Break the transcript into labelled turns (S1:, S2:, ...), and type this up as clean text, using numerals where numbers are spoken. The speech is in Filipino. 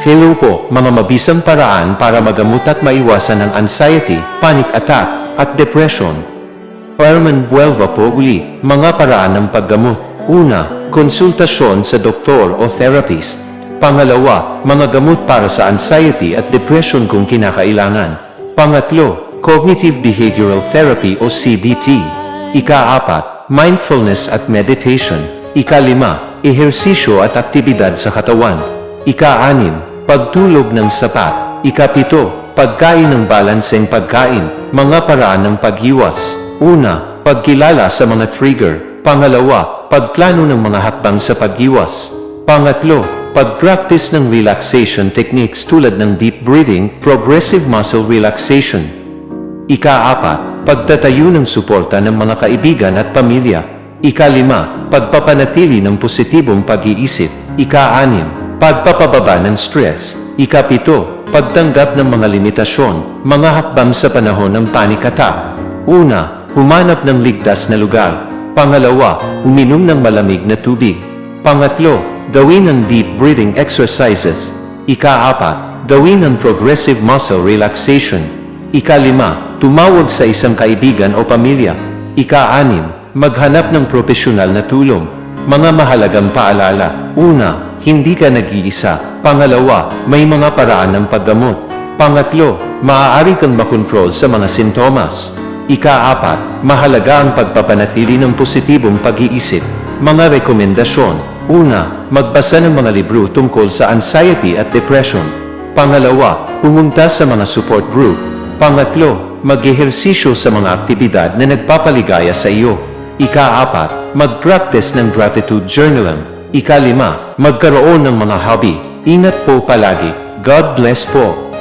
S1: Hello po, mga mabisang paraan para magamot at maiwasan ang anxiety, panic attack, at depression. Herman Buelva po uli, mga paraan ng paggamot. Una, konsultasyon sa doktor o therapist. Pangalawa, mga gamot para sa anxiety at depression kung kinakailangan. Pangatlo, cognitive behavioral therapy o CBT. Ika-apat, mindfulness at meditation. Ika-lima, ehersisyo at aktibidad sa katawan. Ika-anim, pagtulog ng sapat. Ika-pito, pagkain ng balanseng pagkain. Mga paraan ng pag-iwas. Una, pagkilala sa mga trigger. Pangalawa, pagplano ng mga hakbang sa pag-iwas. Pangatlo, pag-practice ng relaxation techniques tulad ng deep breathing, progressive muscle relaxation. Ika-apat, pagtatayo ng suporta ng mga kaibigan at pamilya. Ika-lima, pagpapanatili ng positibong pag-iisip. Ika-anim, pagpapababa ng stress. Ika-pito, pagtanggap ng mga limitasyon, mga hakbang sa panahon ng panic attack. Una, humanap ng ligtas na lugar. Pangalawa, uminom ng malamig na tubig. Pangatlo, gawin ang deep breathing exercises. Ika-apat, gawin ang progressive muscle relaxation. Ika-lima, tumawag sa isang kaibigan o pamilya. Ika-anim, maghanap ng propesyonal na tulong. Mga mahalagang paalala. Una, hindi ka nag-iisa. Pangalawa, may mga paraan ng paggamot. Pangatlo, maaari kang makontrol sa mga sintomas. Ika-apat, mahalaga ang pagpapanatili ng positibong pag-iisip. Mga rekomendasyon. Una, magbasa ng mga libro tungkol sa anxiety at depression. Pangalawa, pumunta sa mga support group. Pangatlo, mag-ehersisyo sa mga aktibidad na nagpapaligaya sa iyo. Ika-apat, mag-practice ng gratitude journaling. Ika-lima, magkaroon ng mga hobby. Ingat po palagi. God bless po.